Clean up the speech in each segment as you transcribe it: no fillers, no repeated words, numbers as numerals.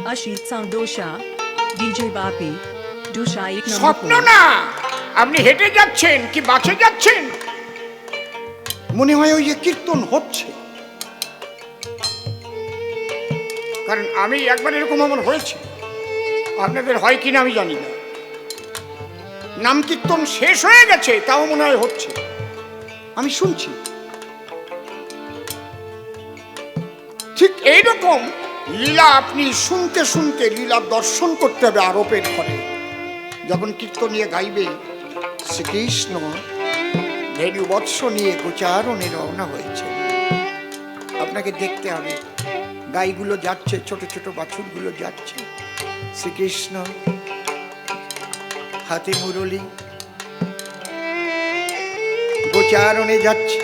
Ashit Sandosha, DJ Bapi, Dusha ek number স্বপ্ন 4. না, আপনি হেঁটে যাচ্ছেন কি বাসে যাচ্ছেন, মনে হয় ওই যে কীর্তন হচ্ছে। কারণ আমি একবার এরকম আমার হয়েছে, আপনাদের হয় কিনা আমি জানি না। নাম কীর্তন শেষ হয়ে গেছে, তাও মনে হয় হচ্ছে, আমি শুনছি। ঠিক এইরকম লীলা আপনি শুনতে শুনতে লীলা দর্শন করতে হবে আরোপের ঘরে। যখন কীর্তন নিয়ে গাইবে, শ্রীকৃষ্ণ ধেনু বৎস নিয়ে গোচারণে রওনা হয়েছে, আপনাকে দেখতে হবে। গাইগুলো যাচ্ছে, ছোট ছোট বাছুরগুলো যাচ্ছে, শ্রীকৃষ্ণ হাতে মুরলি গোচারণে যাচ্ছে।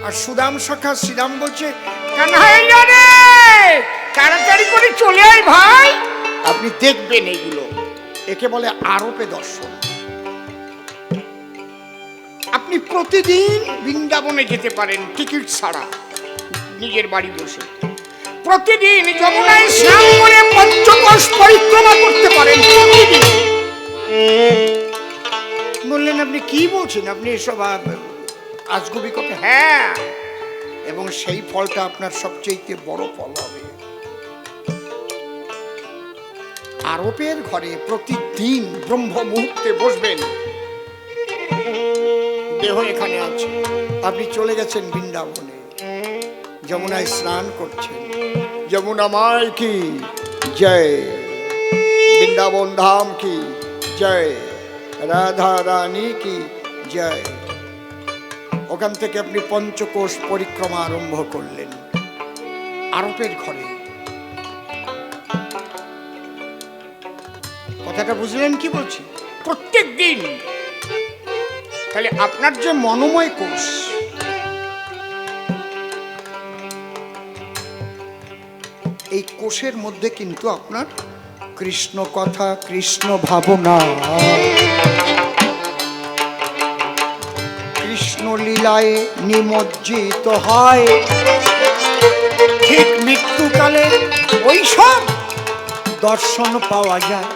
আর সুদাম সখা শ্রীরাম বলছে, কানহাইয়া রে, তাড়াতাড়ি করে চলে আয় ভাই। আপনি দেখবেন এইগুলো, একে বলে আরোপে দর্শন। আপনি প্রতিদিন বৃন্দাবনে যেতে পারেন টিকিট ছাড়া, নিজের বাড়ি বসে। প্রতিদিন যমুনায় স্নান করে পঞ্চকোশ পরিক্রমা করতে পারেন প্রতিদিন। বললেন আপনি কি বলছেন, আপনি এসব আজগুবি কথা? হ্যাঁ, এবং সেই ফলটা আপনার সবচেয়ে বড় ফল হবে। আরোপের ঘরে প্রতিদিন ব্রহ্ম মুহূর্তে বসবেন। দেহ এখানে আছে, আপনি চলে গেছেন বৃন্দাবনে, যমুনায় স্নান করছেন। যমুনা মাই কি জয়, বৃন্দাবন ধাম কি জয়, রাধা রানী কি জয়। ওখান থেকে আপনি পঞ্চকোশ পরিক্রমা আরম্ভ করলেন আরোপের ঘরে। কথাটা বুঝলেন কি বলছি? প্রত্যেক দিন। তাহলে আপনার যে মনোময় কোষ, এই কোষের মধ্যে কিন্তু আপনার কৃষ্ণ কথা, কৃষ্ণ ভাবনা, কৃষ্ণ লীলায় নিমজ্জিত হয়। ঠিক মৃত্যুকালে ওই সব দর্শন পাওয়া যায়।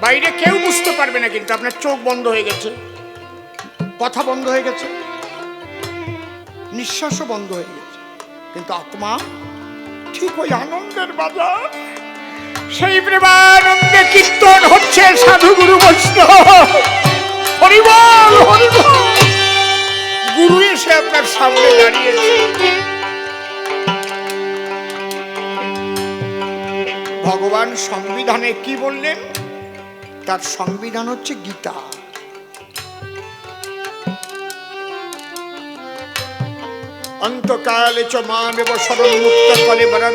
বাইরে কেউ বুঝতে পারবে না, কিন্তু আপনার চোখ বন্ধ হয়ে গেছে, কথা বন্ধ হয়ে গেছে, নিঃশ্বাসও বন্ধ হয়ে গেছে, কিন্তু আত্মা ঠিক ওই আনন্দের বাজার, সেই প্রেমানন্দে কীর্তন হচ্ছে সাধু গুরু বৈষ্ণব। হরি বল, হরি বল। গুরু এসে আপনার সামনে দাঁড়িয়েছে। ভগবান সংবিধানে কি বললেন? তার সংবিধান হচ্ছে গীতা। অন্তকালে চ মামেব শরণমুক্ত কলেবরং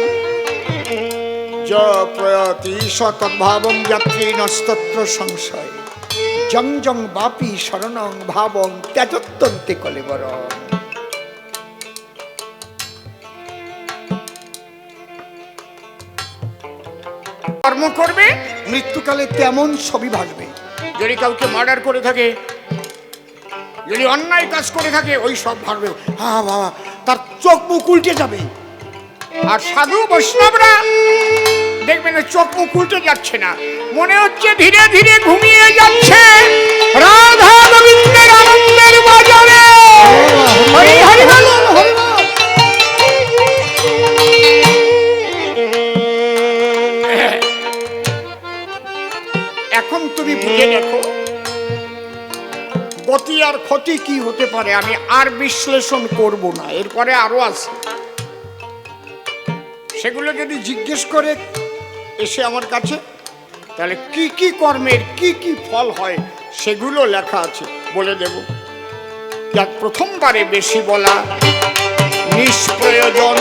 য প্রয়াতি সতদ্ভাবং যাত্রী নস্তত্র সংশয় জং জং বাপি শরণং ভাবং ত্যাজত্যন্তে কলেবরং। কর্ম করবে, মৃত্যুকালে তেমন ছবি ভাসবে। যদি কাউকে মার্ডার করে থাকে, যদি অন্যায় কাজ করে থাকে, ওই সব ভাববে। হ্যাঁ বাবা, তার চোখ মুখ উল্টে যাবে। আর সাধু বৈষ্ণবরা দেখবেন চোখ মুখ উল্টে যাচ্ছে না, মনে হচ্ছে ধীরে ধীরে ঘুমিয়ে যাচ্ছে রাধা গোবিন্দের আনন্দের বাজারে। হরি হরি বল, হরি বল। এখন তুমি বুঝে দেখো গতি আর ক্ষতি কি হতে পারে। আমি আর বিশ্লেষণ করব না, এরপরে আরো আছে। সেগুলো যদি জিজ্ঞেস করে এসে আমার কাছে, তাহলে কি কি কর্মের কি কি ফল হয় সেগুলো লেখা আছে, বলে দেব। যার প্রথমবারে বেশি বলা নিষ্প্রয়োজন।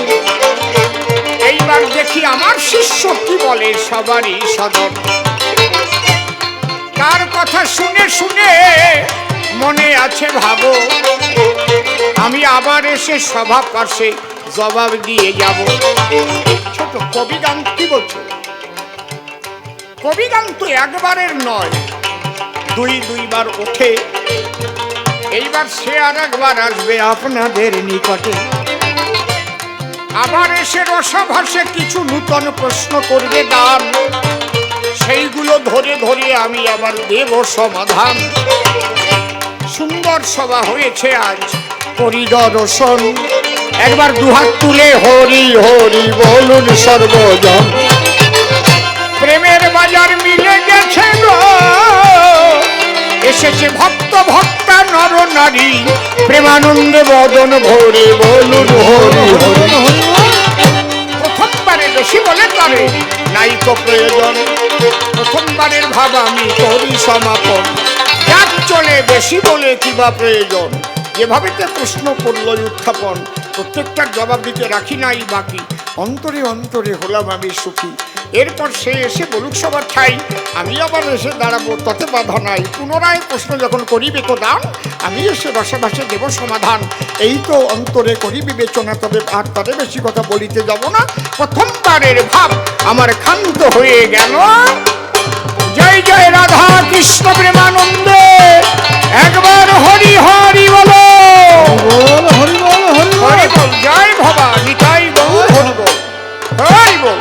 এইবার দেখি আমার শিষ্য কি বলে, সবারই সদর। তার কথা শুনে শুনে মনে আছে ভাবো, আমি আবার এসে সভা পাশে জবাব দিয়ে যাব। ছোট কবিগান কি বলছো? কবিগান তো একবারের নয়, দুইবার ওঠে। এইবার সে আর একবার আসবে আপনাদের নিকটে। আবার এসে রসাভাসে কিছু নূতন প্রশ্ন করবে দান, সেইগুলো ধরে ধরে আমি আবার দেব সমাধান। সুন্দর সভা হয়েছে আজ পরিদর্শন, একবার দুহাত তুলে হরি হরি বলুন সর্বজন। প্রেমের বাজার মিলে গেছে গো, এসেছে ভক্ত ভক্তা নর নারী, প্রেমানন্দে বদন ভরে বলুন হরি হরি। প্রথমবারে বেশি বলে তবে নাই তো প্রয়োজন, প্রথমবারের ভাব আমি করি সমাপন। যাক চলে বেশি বলে কিবা প্রয়োজন, যেভাবে তে প্রশ্ন করলো উত্থাপন, প্রত্যেকটার জবাব দিতে রাখি নাই বাকি। অন্তরে অন্তরে হলাম আমি সুখী, এরপর সে এসে বলুক সবার ঠাই, আমি আবার এসে দাঁড়াবো তাতে বাধা নাই। পুনরায় প্রশ্ন যখন করিবে তো দান, আমি এসে রসাভাসে দেব সমাধান। এই তো অন্তরে করি বিবেচনা, তবে আর তাদের বেশি কথা বলিতে যাব না। প্রথমবারের ভাব আমার ক্ষান্ত হয়ে গেল। জয় জয় রাধা কৃষ্ণ প্রেমানন্দে, একবার হরি হরি বলো, হরি বল হরি বল। জয় ভবা নিতাই গৌর হরি বল, হরি বল।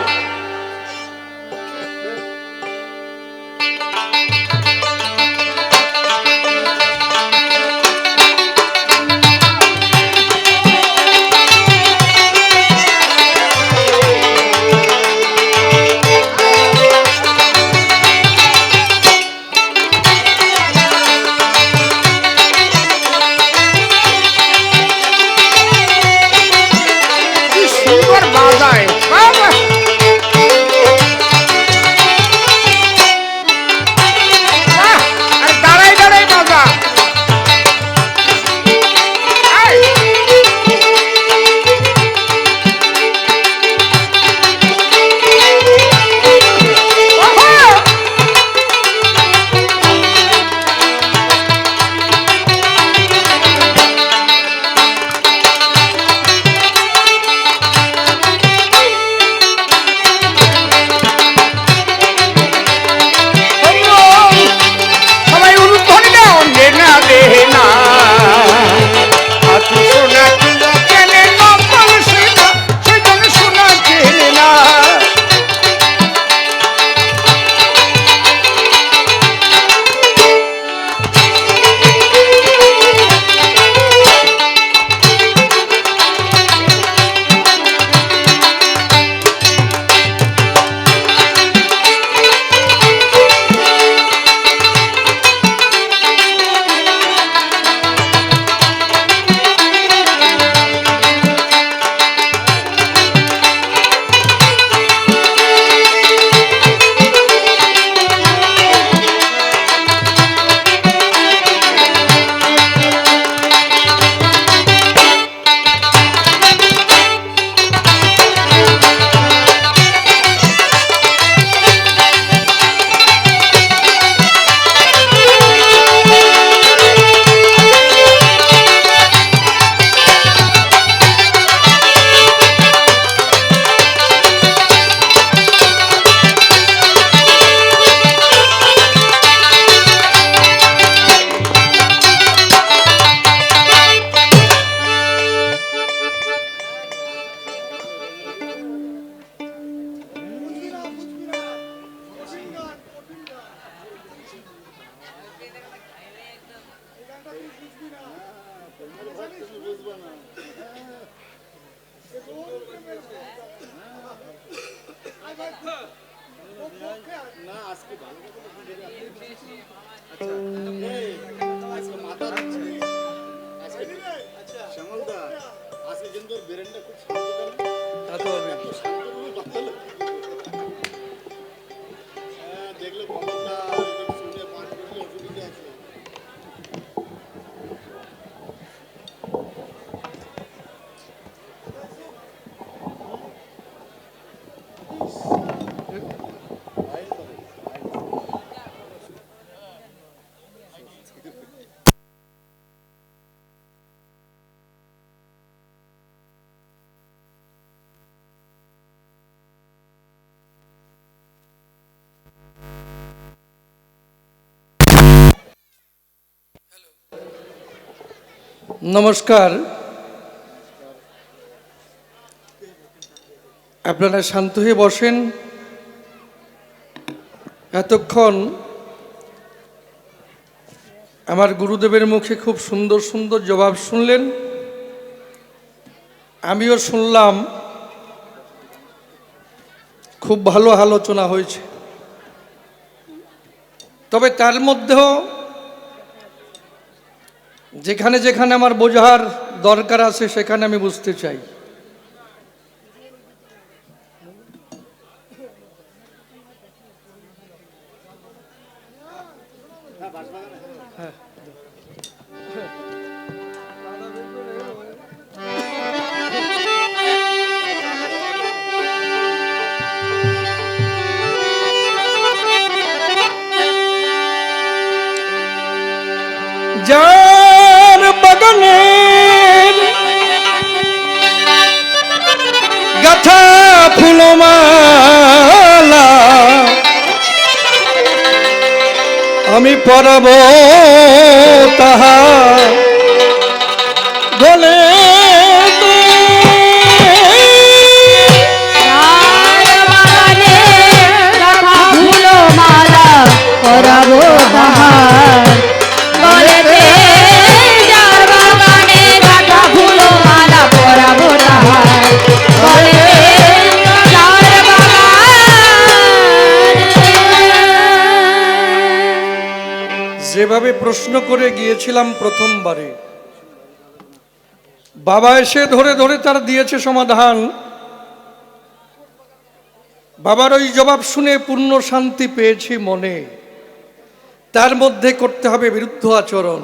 নমস্কার। আপনারা শান্ত হয়ে বসেন। এতক্ষণ আমার গুরুদেবের মুখে খুব সুন্দর সুন্দর জবাব শুনলেন, আমিও শুনলাম। খুব ভালো আলোচনা হয়েছে, তবে তার মধ্যেও যেখানে যেখানে আমার বোঝার দরকার আছে সেখানে আমি বুঝতে চাই। যার বাগানের গাথা ফুলমালা আমি পরাব তাহা বলে পরাবো বাহার বলে দে যার বাগানে গাঁথা ফুলো মালা পরাবো তাহার বলে দে যার বাগান। যেভাবে প্রশ্ন করে গিয়েছিলাম প্রথমবারে, বাবা এসে ধরে ধরে তার দিয়েছে সমাধান। বাবার ওই জবাব শুনে পূর্ণ শান্তি পেয়েছি মনে। তার মধ্যে করতে হবে বিরুদ্ধ আচরণ।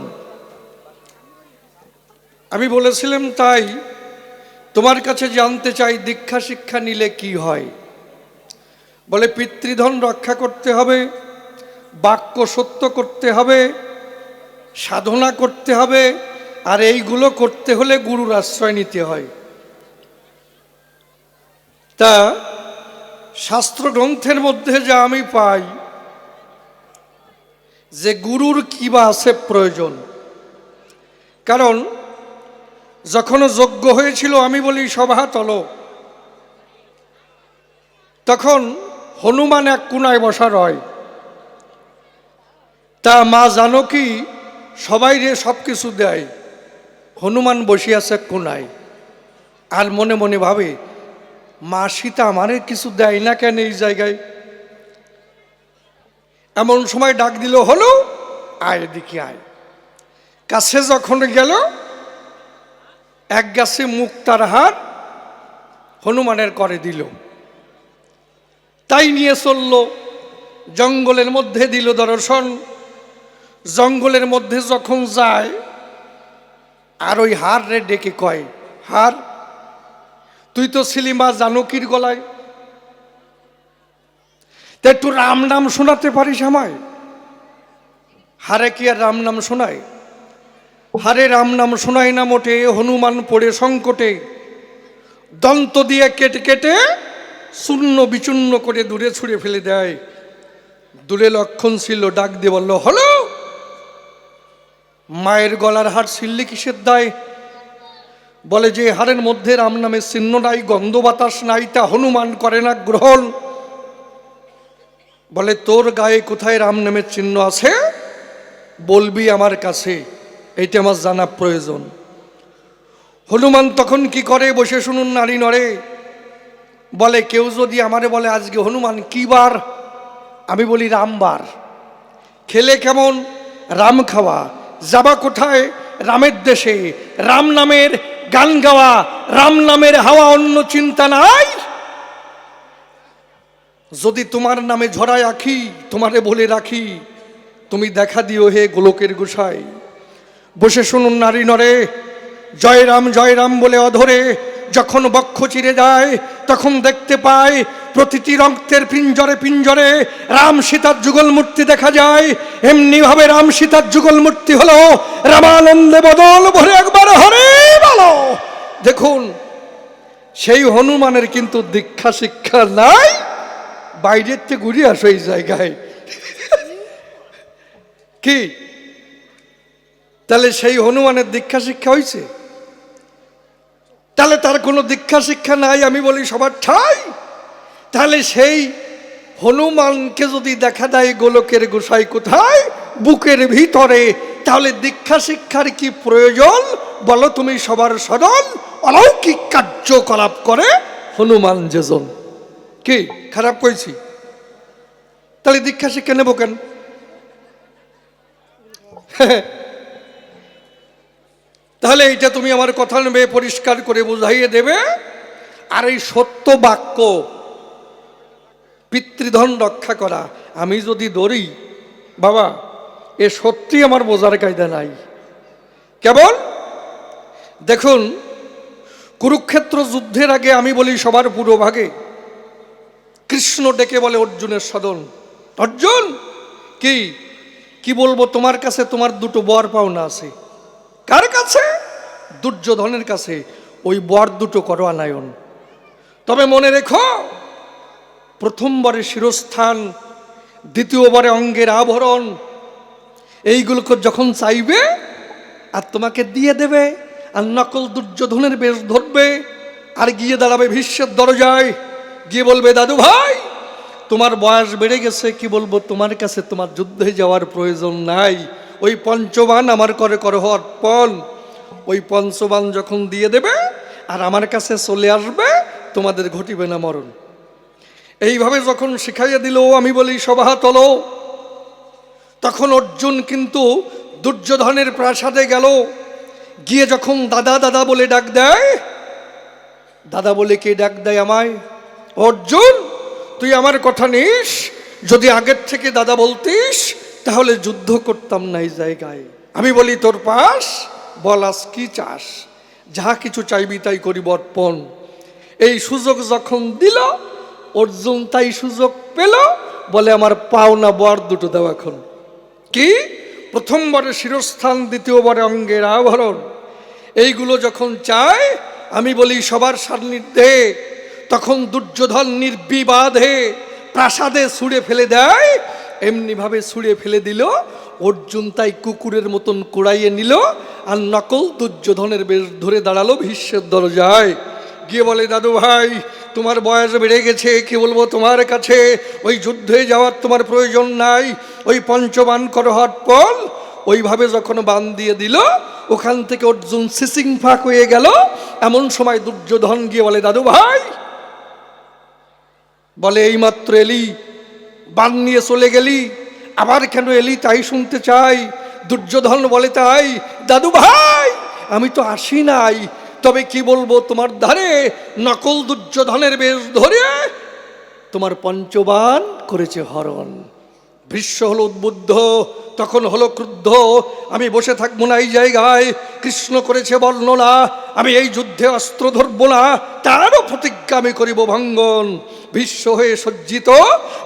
আমি বলেছিলাম, তাই তোমার কাছে জানতে চাই দীক্ষা শিক্ষা নিলে কি হয়। বলে পিতৃধন রক্ষা করতে হবে, বাক্য সত্য করতে হবে, সাধনা করতে হবে, আর এইগুলো করতে হলে গুরুর আশ্রয় নিতে হয়। তা শাস্ত্র গ্রন্থের মধ্যে যা আমি পাই যে গুরুর কি বা আছে প্রয়োজন। কারণ যখন যজ্ঞ হয়েছিল, আমি বলি সভাতল, তখন হনুমান এক কোনায় বসা রয়। তা মা জানকী সবাই রে সব কিছু দেয়, হনুমান বসিয়াছে এক কোনায়। আর মনে মনে ভাবে, মা সীতা আমারে কিছু দেয় না কেন এই জায়গায়। এমন সময় ডাক দিল, হলো আয় এদিকে আয়। কাছে যখন গেল, এক গাছে মুক্তার হার হনুমানের করে দিল। তাই নিয়ে চলল, জঙ্গলের মধ্যে দিল দর্শন। জঙ্গলের মধ্যে যখন যায়, আর ওই হার রে ডেকে কয়, হার তুই তো ছিলি মা জানকীর গলায়, তা একটু রাম নাম শোনাতে পারিস আমায়। হারে কি আর রাম নাম শোনায়? হারে রাম নাম শোনায় না মোটে, হনুমান পড়ে সংকটে। দন্ত দিয়ে কেটে কেটে শূন্য বিচূর্ণ করে দূরে ছুঁড়ে ফেলে দেয়। দূরে লক্ষণ ছিল, ডাক দিয়ে বলল, হলো মায়ের গলার হার ছিললি কিসের দায়? বলে যে হারের মধ্যে রাম নামের চিহ্ন নাই, গন্ধ বাতাস নাই, তা হনুমান করে না গ্রহণ। বলে তোর গায়ে কোথায় রাম নামের চিহ্ন আছে বলবি আমার কাছে, এইটা আমার জানা প্রয়োজন। হনুমান তখন কি করে, বসে শুনুন নারী নরে। বলে কেউ যদি আমারে বলে আজকে হনুমান কি বার, আমি বলি রামবার। খেলে কেমন? রাম খাওয়া। যাবা কোথায়? রামের দেশে। রাম নামের গান গাওয়া, রাম নামের হাওয়া, অন্য চিন্তা নাই। যদি তোমার নামে ঝরায় আখি, তোমারে বলে রাখি, তুমি দেখা দিও হে গোলকের গোসাই। বসে শুনুন নারী নরে, জয় রাম বলে অধরে যখন বক্ষ চিরে যায়, তখন দেখতে পায় প্রতিটি রক্তের পিঞ্জরে পিঞ্জরে রাম সীতার যুগল মূর্তি দেখা যায়। এমনি ভাবে রাম সীতার যুগল মূর্তি হলো রামানন্দে বদল ভরে একবার হরে বলো। দেখুন, সেই হনুমানের কিন্তু দীক্ষা শিক্ষা নাই, বাইরের থেকে ঘুরে আসো এই জায়গায়। কি তাহলে সেই হনুমানের দীক্ষা শিক্ষা হয়েছে? তাহলে তার কোনো দীক্ষা শিক্ষা নাই, আমি বলি সবার ঠাই। তাহলে সেই হনুমানকে যদি দেখা দেয় গোলকের গোসাই কোথায়, বুকের ভিতরে, তাহলে দীক্ষা শিক্ষার কি প্রয়োজন বলো তুমি? সবার সরল অলৌকিক কার্যকলাপ করে হনুমান যেজন। কি খারাপ কইছি? তাহলে দীক্ষা শিক্ষা নেব কেন? তাহলে এইটা তুমি আমার কথা নেবে, পরিষ্কার করে বুঝাইয়ে দেবে। আর এই সত্য বাক্য, পিতৃধন রক্ষা করা, আমি যদি ধরি বাবা, এ সত্যি আমার বোঝার কায়দা নাই। কেবল দেখুন, কুরুক্ষেত্র যুদ্ধের আগে আমি বলি সবার পূর্বভাগে কৃষ্ণ ডেকে বলে অর্জুনের সদন, অর্জুন কি কি বলবো তোমার কাছে, তোমার দুটো বর পাওনা আছে। কার কাছে? দুর্যোধনের কাছে। ওই বর দুটো করো আনায়ন। তবে মনে রেখো, প্রথমবারে শিরস্থান, দ্বিতীয়বারে অঙ্গের আভরণ, এইগুলোকে যখন চাইবে আর তোমাকে দিয়ে দেবে, আর নকল দুর্যোধনের বেশ ধরবে, আর গিয়ে দাঁড়াবে ভীষ্মের দরজায়, গিয়ে বলবে দাদু ভাই তোমার বয়স বেড়ে গেছে, কি বলবো তোমার কাছে, তোমার যুদ্ধে যাওয়ার প্রয়োজন নাই, ওই পঞ্চবান আমার করে করহ অর্পণ। ওই পঞ্চবান যখন দিয়ে দেবে আর আমার কাছে চলে আসবে, তোমাদের ঘটিবে না মরণ। এইভাবে যখন শিখাইয়া দিল, আমি বলি সভা তলো, তখন অর্জুন কিন্তু দুর্যোধনের প্রাসাদে গেল। গিয়ে যখন দাদা দাদা বলে ডাক দেয়, দাদা বলে কে ডাক দেয় আমায়? অর্জুন তুই আমার কথা নিস, যদি আগের থেকে দাদা বলতিস তাহলে যুদ্ধ করতাম না এই জায়গায়। আমি বলি তোর পাস, বলাস কি চাস, যাহা কিছু চাইবি তাই করিব অর্পণ। এই সুযোগ যখন দিল অর্জুন তাই সুযোগ পেল, বলে আমার পাওনা বর দুটো দাও এখন। কি? প্রথমবারে শিরস্থান, দ্বিতীয়বারে অঙ্গের আভরণ, এইগুলো যখন চায়, আমি বলি সবার সান্নিধ্যে, তখন দুর্যোধন নির্বিবাদে প্রাসাদে ছুঁড়ে ফেলে দেয়। এমনিভাবে ছুঁড়ে ফেলে দিল, অর্জুন তাই কুকুরের মতন কুড়াইয়ে নিল, আর নকল দুর্যোধনের বেশ ধরে দাঁড়ালো ভীষ্মের দরজায়, গিয়ে বলে দাদু ভাই তোমার বয়স বেড়ে গেছে, কি বলবো তোমার কাছে, ওই যুদ্ধে যাওয়ার তোমার প্রয়োজন নাই, ওই পঞ্চবান করো অর্পণ। ওইভাবে যখন বান দিয়ে দিল, ওখান থেকে অর্জুন সিসিং ফাঁক হয়ে গেল। এমন সময় দুর্যোধন গিয়ে বলে দাদু ভাই, বলে এইমাত্র এলি, বান নিয়ে চলে গেলি, আবার কেন এলি তাই শুনতে চাই। দুর্যোধন বলে তাই দাদু ভাই, আমি তো আসি নাই, তবে কি বলবো তোমার ধারে নকল দুর্যোধনের বেশ ধরে তোমার পঞ্চবান করেছে হরণ। ভীষ্ম হলো উদ্বুদ্ধ, তখন হলো ক্রুদ্ধ, আমি বসে থাকবো না এই জায়গায়, কৃষ্ণ করেছে বর্ণনা, আমি এই যুদ্ধে অস্ত্র ধরবো না, তারও প্রতিজ্ঞা আমি করিব ভঙ্গন। ভীষ্ম হয়ে সজ্জিত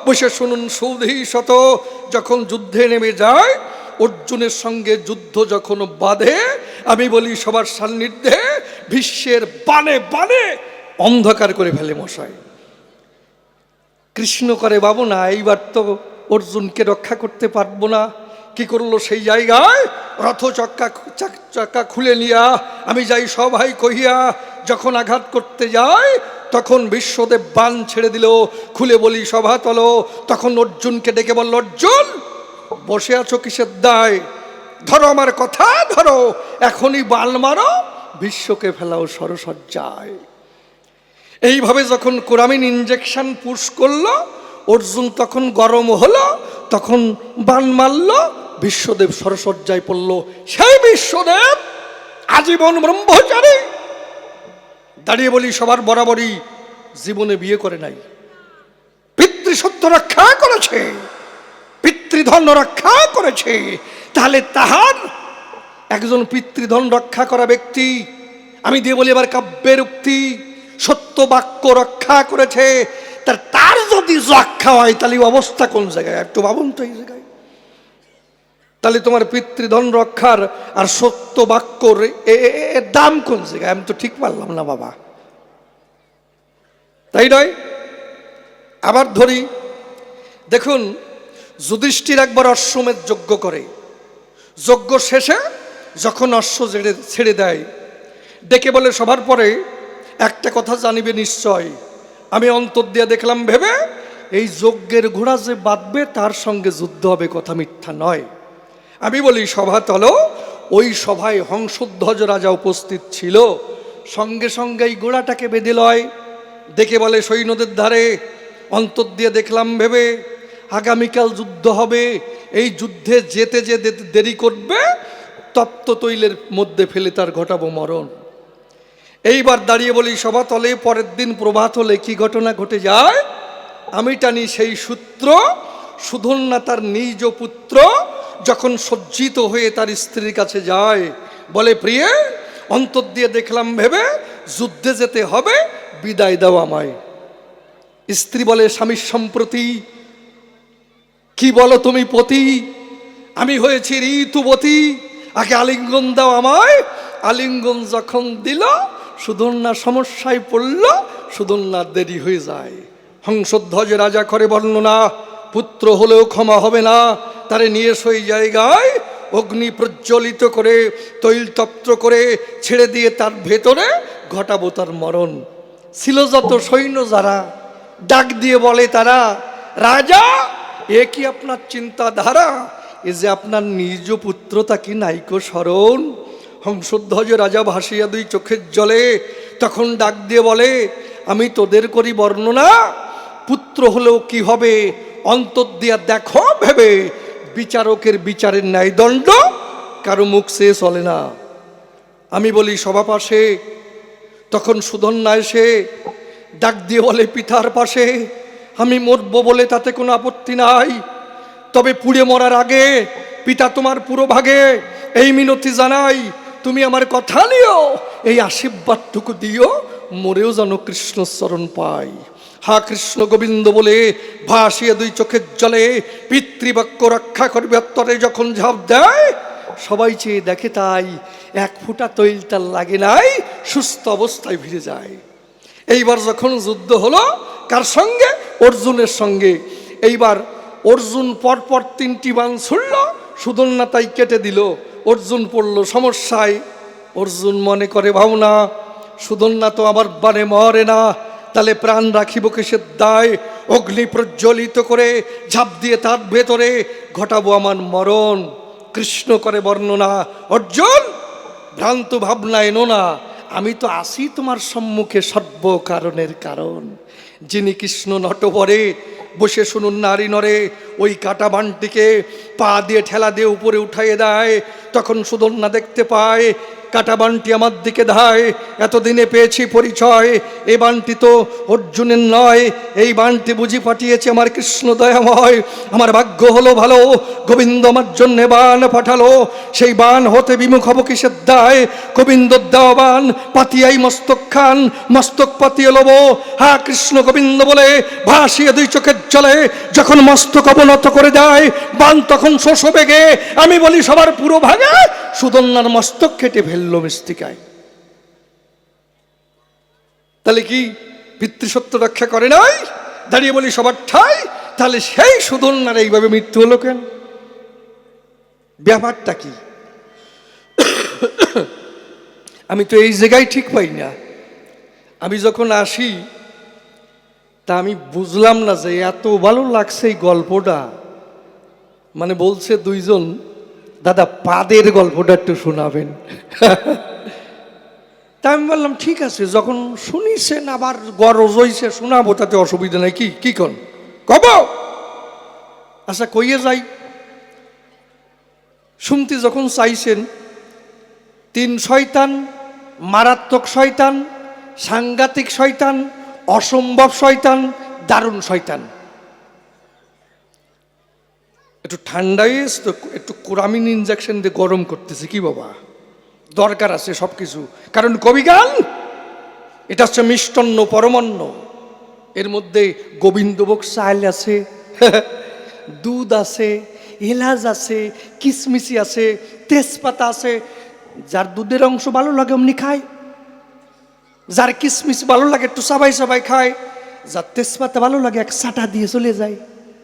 বসে শুনুন সৌধি শত, যখন যুদ্ধে নেমে যায়, অর্জুনের সঙ্গে যুদ্ধ যখন বাঁধে, আমি বলি সবার সান্নিধ্যে ভীষ্মের বানে বানে অন্ধকার করে ফেলে মশাই। কৃষ্ণ করে বাবু না, এইবার তো অর্জুনকে রক্ষা করতে পারবো না। কি করলো সেই জায়গায়? রথ চাক্কা খুলে নিয়া আমি যাই সবাই কহিয়া, যখন আঘাত করতে যায় তখন বিশ্বদেব বান ছেড়ে দিল। খুলে বলি সভা তলো, তখন অর্জুনকে ডেকে বলল অর্জুন বসে আছো কিসের দায়, ধরো আমার কথা ধরো, এখনই বাল মারো, বিশ্বকে ফেলাও সরসজ্জায়। এইভাবে যখন কোরামিন ইঞ্জেকশন পুশ করলো, অর্জুন তখন গরম হলো, তখন বান মারল, বিশ্বদেব সরসজ্জায় পড়ল। সেই বিশ্বদেব আজীবন ব্রহ্মচারী। দাঁড়িয়ে বলি সবার বরাবরই জীবনে বিয়ে করে নাই, পিতৃসত্য রক্ষা করেছে, পিতৃধন রক্ষা করেছে। তাহলে তাহার একজন পিতৃধন রক্ষা করা ব্যক্তি, আমি দিয়ে বলি এবার কাব্যের উক্তি, সত্য বাক্য রক্ষা করেছে, তার যদি রক্ষা হয় তাহলে অবস্থা কোন জায়গায়? একটু ভাবুন তো এই জায়গায়। তাহলে তোমার পিতৃধন রক্ষার আর সত্য বাক্যর এর দাম কোন জায়গায়? আমি তো ঠিক পারলাম না বাবা, তাই নয়? আবার ধরি, দেখুন যুধিষ্ঠির একবার অশ্বমেধ যজ্ঞ করে, যজ্ঞ শেষে যখন অশ্ব ছেড়ে দেয়, ডেকে বলে সবার পরে একটা কথা জানিবে নিশ্চয়, আমি অন্তর দিয়ে দেখলাম ভেবে এই যজ্ঞের ঘোড়া যে বাঁধবে তার সঙ্গে যুদ্ধ হবে, কথা মিথ্যা নয়। আমি বলি সভাতল, ওই সভায় হংসধ্বজ রাজা উপস্থিত ছিল, সঙ্গে সঙ্গে এই ঘোড়াটাকে বেঁধে লয়, দেখে বলে সৈন্যদের ধারে অন্তর দিয়ে দেখলাম ভেবে আগামীকাল যুদ্ধ হবে, এই যুদ্ধে যেতে যে দেরি করবে তপ্ত তৈলের মধ্যে ফেলে তার ঘটাবো মরণ। এইবার দাঁড়িয়ে বলি সভাতলে, পরের দিন প্রভাত হলে কি ঘটনা ঘটে যায় আমি টানি সেই সূত্র। সুধন্যা তার নিজ পুত্র যখন সজ্জিত হয়ে তার স্ত্রীর কাছে যায়, বলে প্রিয়ে অন্তর দিয়ে দেখলাম ভেবে যুদ্ধে যেতে হবে, বিদায় দাও আমায়। স্ত্রী বলে স্বামীর সম্প্রতি কি বলো তুমি পতি, আমি হয়েছি ঋতুবতী, আগে আলিঙ্গন দাও আমায়। আলিঙ্গন যখন দিল সুধন্যা সমস্যায় পড়ল, সুধন্যার দেরি হয়ে যায়। হংসধ্বজ রাজা করে বর্ণনা, পুত্র হলেও ক্ষমা হবে না, তারে নিয়ে সেই জায়গায় অগ্নি প্রজ্বলিত করে তৈল তপ্ত করে ছেড়ে দিয়ে তার ভেতরে ঘটাবো তার মরণ। ছিল যত সৈন্য যারা ডাক দিয়ে বলে তারা, রাজা এ কি আপনার চিন্তাধারা, এ যে আপনার নিজ পুত্র তা কি নাইকো স্মরণ। হংসধ্বজ রাজা ভাসিয়া দুই চোখের জলে তখন ডাক দিয়ে বলে, আমি তোদের করি বর্ণনা, পুত্র হলেও কি হবে অন্তর দিয়া দেখো ভেবে, বিচারকের বিচারের ন্যায় দণ্ড কারো মুখ সে চলে না। আমি বলি সভা পাশে তখন সুধন্যা এসে ডাক দিয়ে বলে, পিতার পাশে আমি মরব বলে তাতে কোনো আপত্তি নাই, তবে পুড়ে মরার আগে পিতা তোমার পুরো ভাগে এই মিনতি জানাই, তুমি আমার কথা নিও, এই আশীর্বাদটুকু দিও, মরেও যেন কৃষ্ণ চরণ পাই। হা কৃষ্ণ গোবিন্দ বলে ভাসিয়ে দুই চোখের জলে পিতৃবাক্য রক্ষা করবে অত্তরে যখন ঝাঁপ দেয়, সবাই চেয়ে দেখে তাই এক ফোঁটা তৈল তার লাগে নাই, সুস্থ অবস্থায় ফিরে যায়। এইবার যখন যুদ্ধ হলো কার সঙ্গে, অর্জুনের সঙ্গে। এইবার অর্জুন পরপর 3টি বাণ ছুড়ল, সুধন্যা তাই কেটে দিল, অর্জুন পড়ল সমস্যায়। অর্জুন মনে করে ভাবনা, সুধন্যা তো আবার বানে মরে না, তাহলে প্রাণ রাখিব কিসের দায়, অগ্নি প্রজ্বলিত করে ঝাঁপ দিয়ে তার ভেতরে ঘটাবো আমার মরণ। কৃষ্ণ করে বর্ণনা, অর্জুন ভ্রান্ত ভাবনা এনো না, আমি তো আসি তোমার সম্মুখে সর্ব কারণের কারণ। যিনি কৃষ্ণ নটবরে বসে শুনুন নারী নরে, ওই কাটা বানটিকে পা দিয়ে ঠেলা দিয়ে উপরে উঠাইয়ে দেয়, তখন সুধন্যা দেখতে পায় কাটা বানটি আমার দিকে ধায়, এতদিনে পেয়েছি পরিচয়, এই বানটি তো অর্জুনের নয়, এই বানটি বুঝি পাঠিয়েছে আমার কৃষ্ণ দয়াময়। আমার ভাগ্য হলো ভালো, গোবিন্দ আমার জন্যে বান পাঠালো, সেই বান হতে বিমুখ হব কিসের দায়, গোবিন্দ দেওয়া বান পাতিয়াই মস্তক খান, মস্তক পাতিয়ে লব। হা কৃষ্ণ গোবিন্দ বলে ভাসিয়ে দুই চোখের জলে যখন মস্তক অবনত করে দেয়, বান তখন শোষ বেগে, আমি বলি সবার পুরো ভাগে, সুধন্যার মস্তক কেটে ফেললো মৃত্তিকায়। তাহলে কি পিতৃসত্য রক্ষা করে নাই? দাঁড়িয়ে বলি সবার ঠাই, তাহলে সেই সুধন্যার এইভাবে মৃত্যু হলো কেন? ব্যাপারটা কি? আমি তো এই জায়গায় ঠিক পাই না। আমি যখন আসি তা আমি বুঝলাম না যে এত ভালো লাগছে এই গল্পটা। মানে বলছে দুইজন, দাদা পাদের গল্পটা একটু শোনাবেন। তা আমি বললাম ঠিক আছে, যখন শুনিছেন আবার গরজ হইছে শোনাবো, তাতে অসুবিধা নাই। কি কন কব? আচ্ছা কইয়ে যাই। শুনতে যখন চাইছেন, 3 শয়তান, মারাত্মক শয়তান, সাংঘাতিক শয়তান, অসম্ভব শয়তান, দারুণ শয়তান। একটু ঠান্ডায় তো একটু কোরামিন ইনজেকশন দিয়ে গরম করতেছে, কি বাবা দরকার আছে সব কিছু। কারণ কবিগান এটা হচ্ছে মিষ্টান্ন পরমান্ন, এর মধ্যে গোবিন্দভোগ চাল আছে, দুধ আছে, এলাচ আছে, কিশমিশি আছে, তেজপাতা আছে। যার দুধের অংশ ভালো লাগে অমনি খায়, যার কিশমিশ ভালো লাগে একটু সাবাই সাবাই খায়, যার তেজপাতা ভালো লাগে এক সাটা দিয়ে চলে যায়,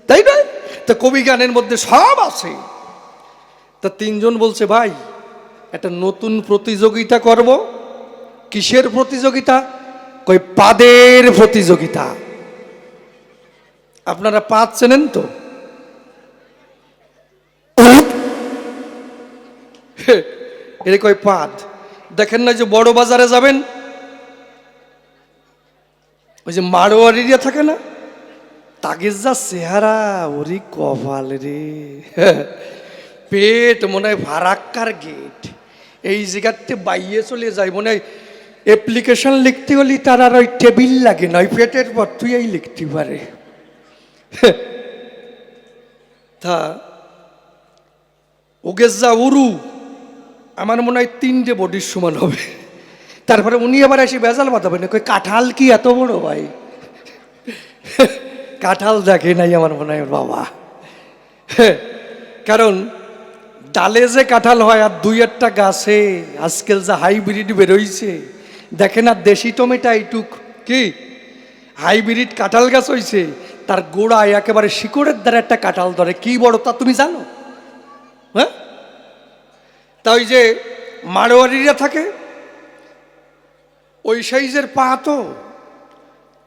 তাই নয়? তা কবি গানের মধ্যে সব আছে। তা 3 জন বলছে ভাই একটা নতুন প্রতিযোগিতা করব। কিসের প্রতিযোগিতা? কই পাদের প্রতিযোগিতা। আপনারা পাদ চেনেন তো? এর কই পাদ। দেখেন না যে বড় বাজারে যাবেন, ওই যে মারোয়ারিরা থাকে না, তাগের যা চেহারা, ওরি কপাল রে, পেট মনে হয় ফারাক্কার গেট, এই জায়গাতে বাইয়ে চলে যায়, মনে হয় অ্যাপ্লিকেশন লিখতে হলে তার আর ওই টেবিল লাগে না, ওই পেটের পর তুই এই লিখতে পারে। তা ওকে যা উরু, আমার মনে হয় 3টে বডির সমান হবে। তারপরে উনি আবার এসে বেজাল বাঁধাবেন, কই কাঁঠাল কি এত বড় ভাই? কাঁঠাল দেখে নাই আমার মনে হয় বাবা। কারণ ডালে যে কাঁঠাল হয় আর 2-1টা গাছে আজকাল যা হাইব্রিড বেরোইছে, দেখেন আর দেশি টমেটো এইটুক কি হাইব্রিড কাঁঠাল গাছ হইছে, তার গোড়ায় একেবারে শিকড়ের দ্বারা একটা কাঁঠাল ধরে, কি বড় তা তুমি জানো? হ্যাঁ, তা ওই যে মারোয়ারিরা থাকে ওই সাইজের পা, তো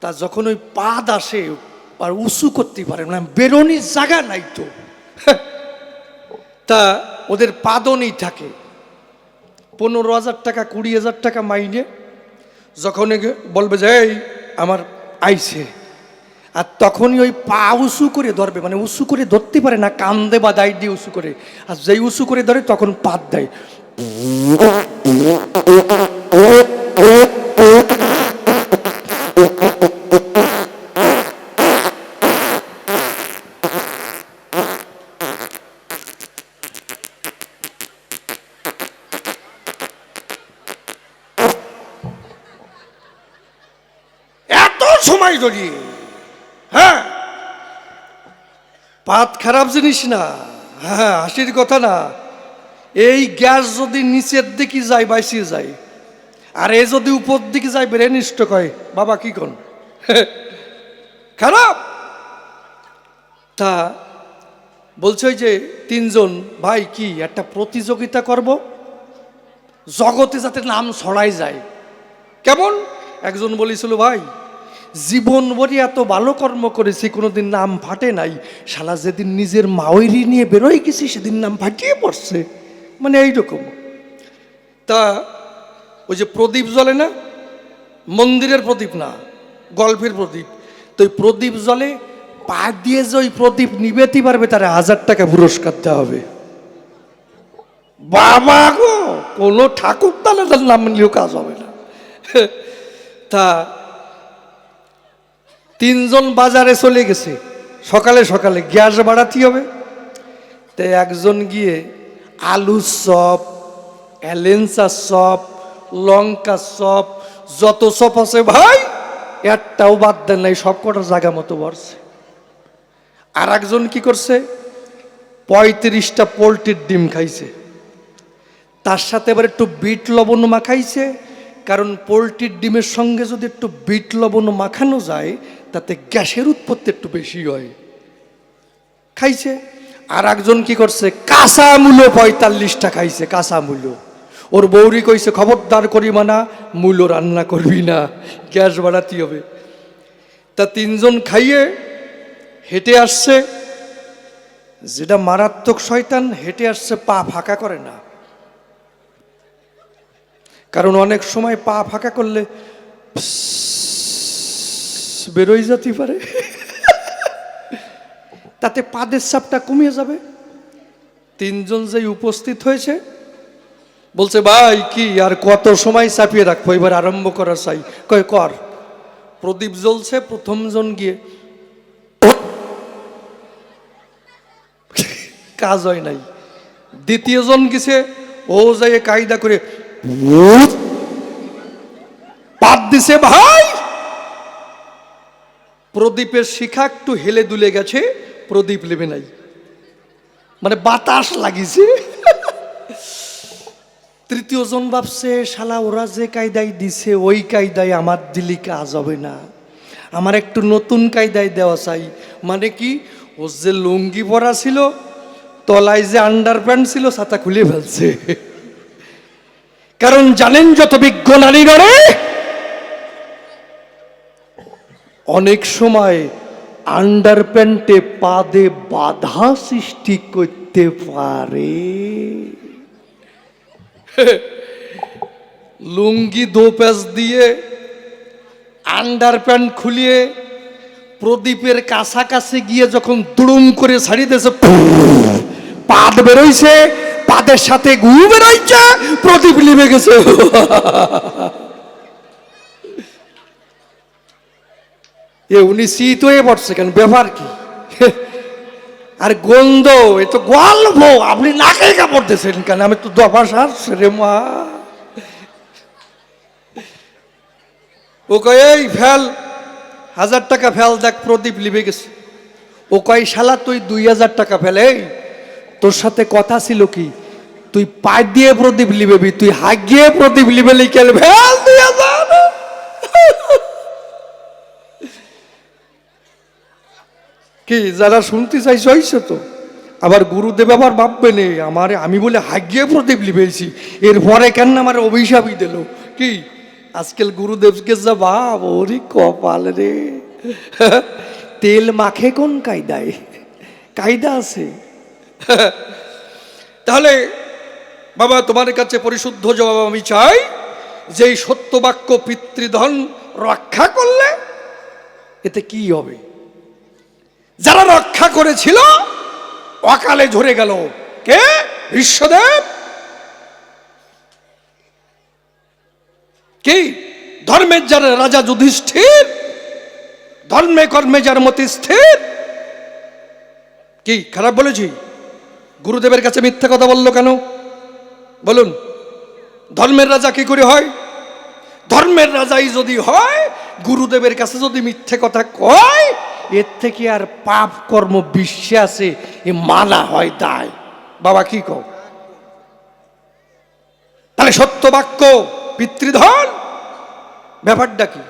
তা যখন ওই পাদ আসে আর উঁচু করতে পারে না, বেরোনির জায়গা নাই তো, তা ওদের পাদনই থাকে। 15,000 টাকা 20,000 টাকা মাইনে যখন বলবে যে এই আমার আইছে, আর তখনই ওই পা উঁচু করে ধরবে, মানে উঁচু করে ধরতে পারে না, কান্দে বা দায় দিয়ে উঁচু করে, আর যেই উঁচু করে ধরে তখন পাত দেয়। এত সময় ধরিয়ে, হ্যাঁ, পাত খারাপ জিনিস না, হ্যাঁ হাসির কথা না। এই গ্যাস যদি নিচের দিকে যায় বাইসিয়ে যায়, আর এ যদি উপর দিকে যায় ব্রেন স্ট্রোক হয়, বাবা কি কোন খারাপ। তা বলছে ওই যে 3জন ভাই কি একটা প্রতিযোগিতা করব, জগতে যাতে নাম ছড়াই যায়। কেমন? একজন বলেছিল ভাই জীবন ভরি এত ভালো কর্ম করেছি, কোনোদিন নাম ফাটে নাই, শালা যেদিন নিজের মাওয়েরি নিয়ে বেরোয় গেছি সেদিন নাম ফাটিয়ে পড়ছে, মানে এইরকম। তা ওই যে প্রদীপ জ্বলে না, মন্দিরের প্রদীপ না, গল্পের প্রদীপ, তো ওই প্রদীপ জ্বলে, পা দিয়ে যে ওই প্রদীপ নিবেতে পারবে তারা 1000 টাকা পুরস্কার দেওয়া হবে। বাবা গো, কোনো ঠাকুর তাহলে নাম নিলেও কাজ হবে না। তা 3জন বাজারে চলে গেছে, সকালে সকালে গ্যাস বাড়াতে হবে, তাই একজন গিয়ে আলু চপ, এলেন্সা চপ, লঙ্কা চপ, যত চপ আছে ভাই একটাও বাদ দেন নাই, সব কটা জায়গা মতো বসছে। আর একজন কি করছে, 35টা পোলট্রির ডিম খাইছে, তার সাথে এবার একটু বিট লবণ মাখাইছে, কারণ পোলট্রির ডিমের সঙ্গে যদি একটু বিট লবণ মাখানো যায় তাতে গ্যাসের উৎপত্তি একটু বেশি হয়, খাইছে। আর একজন কি করছে, কাঁচা মূলো 45টা খাইছে, কাঁচা মূলো। ওর বৌরি কইছে খবরদার করি মানা, মূলো রান্না করবি না, গ্যাস বাড়াতে হবে। তা 3জন খাইয়ে হেঁটে আসছে, যেটা মারাত্মক শয়তান, হেঁটে আসছে পা ফাঁকা করে না, কারণ অনেক সময় পা ফাঁকা করলে বেরোই যেতে পারে, তাতে পাদের চাপটা কমিয়ে যাবে। 3জন যে উপস্থিত হয়েছে বলছে ভাই কি আর কত সময় চাপিয়ে রাখবো, এবার আরম্ভ করা চাই। কয় কর। প্রদীপ জ্বলছে, প্রথমজন গিয়ে কাজ হয় নাই, দ্বিতীয়জন গেছে, ও যাই কায়দা করে পাত দিছে, ভাই প্রদীপের শিখা একটু হেলে দুলে গেছে, প্রদীপ লেবে নাই, মানে বাতাস লাগিয়েছে। তৃতীয়জন ভাবছে শালা ওরা যে কায়দায় দিছে ওই কায়দায় আমার দিলি কাজ হবে না, আমার একটু নতুন কায়দায় দেওয়া চাই। মানে কি, ও যে লুঙ্গি পরা ছিল, তলায় যে আন্ডার প্যান্ট ছিল, ছাতা খুলে ফেলছে। কারণ জানেন যত বিজ্ঞ নারী নরে অনেক সময় আন্ডার প্যান্টে পাদে বাধা সৃষ্টি করতে পারে। লুঙ্গি দো প্যাচ দিয়ে আন্ডার প্যান্ট খুলিয়ে প্রদীপের কাছাকাছি গিয়ে যখন দুড়ুম করে ছাড়িতেছে, পাদ বেরোইছে, পাদের সাথে গু বেরোইছে, প্রদীপ লিভে গেছে। এ উনি শীত হয়ে পড়ছে কেন, ব্যাপার কি? আর গন্ধ, এ তো গল্প, আপনি নাকে কাপড় দিয়েছেন কেন? আমি তো দফাস আসছে রে মা। ও কয় এই ফেল, 1000 টাকা ফেল, দেখ প্রদীপ লিভে গেছে। ও কয় শালা তুই 2000 টাকা ফেলে, এই তোর সাথে কথা ছিল কি? তুই পা দিয়ে প্রদীপ লিবেবি, তুই হাত গিয়ে প্রদীপ লিবেলি কেন? ফেল 2000। কি যারা শুনতে চাইছো হইছে তো? আবার গুরুদেব আবার ভাববে নে আমার, আমি বলে হাগিয়ে প্রদীপ লিবেছি, এরপরে কেন আমার অভিশাপই দিল কি? আজকাল গুরুদেবকে যা ভাব, ওরে কপাল রে। তেল মাখে কোন কায়দায়? কায়দা আছে। তাহলে বাবা তোমার কাছে পরিশুদ্ধ জবাব আমি চাই, যে এই সত্য বাক্য পিতৃধন রক্ষা করলে এতে কি হবে? যারা রক্ষা করেছিল অকালে ঝরে গেল। কে? বিশ্বদেব। কি? ধর্মের যার রাজা যুধিষ্ঠির, ধর্মে কর্মে যার মতি স্থির। কি খারাপ বলেছি? গুরুদেবের কাছে মিথ্যা কথা বললো কেন বলুন? ধর্মের রাজা কি করে হয়? ধর্মের রাজাই যদি হয়, গুরুদেবের কাছে যদি মিথ্যে কথা কয়, এর থেকে আর পাপ কর্ম বিশ্বাসে এ মানা হয় দায়। বাবা কি কও? তাহলে সত্য বাক্য পিতৃধন, ব্যাপারটা কি?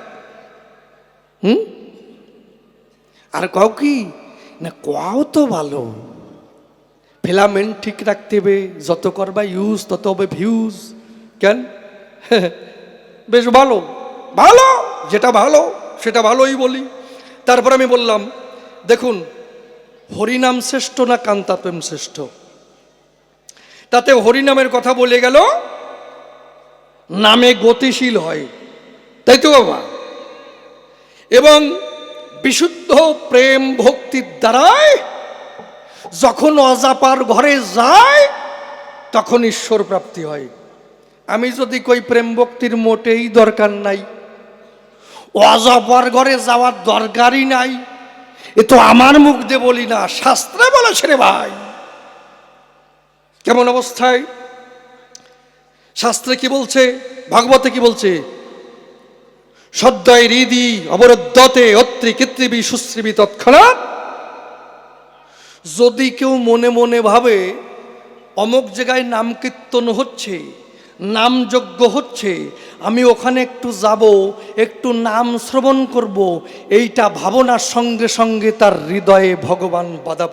আর কও কি না, কও তো ভালো, ফিলামেন্ট ঠিক রাখতে হবে, যত করবা ইউজ তত হবে ভিউজ। কেন? বেশ ভালো, ভালো, যেটা ভালো সেটা ভালোই বলি। তারপর আমি বললাম দেখুন, হরিনাম শ্রেষ্ঠ না কান্তাপ্রেম শ্রেষ্ঠ? তাতে হরিনামের কথা বলে গেল, নামে গতিশীল হয়, তাই তো বাবা? এবং বিশুদ্ধ প্রেম ভক্তির দ্বারাই যখন অজাপার ঘরে যায় তখন ঈশ্বর প্রাপ্তি হয়। আমি যদি কই প্রেম ভক্তির মোটেই দরকার নাই, অজাপার ঘরে যাওয়ার দরকারই নাই, এ তো আমার মুখ দিয়ে বলি না, শাস্ত্রে বলেছে রে ভাই। কেমন অবস্থায়? শাস্ত্রে কি বলছে, ভাগবতে কি বলছে? সদ্যয় হৃদি অবরুদ্ধতে অত্রি কৃত্রিবী সুশ্রীবী তৎক্ষণাৎ। যদি কেউ মনে মনে ভাবে অমুক জায়গায় নাম কীর্তন হচ্ছে, নাম যজ্ঞ হচ্ছে, আমি ওখানে একটু যাব, একটু নাম শ্রবণ করব, এইটা ভাবনার সঙ্গে সঙ্গে তার হৃদয়ে ভগবান বাধা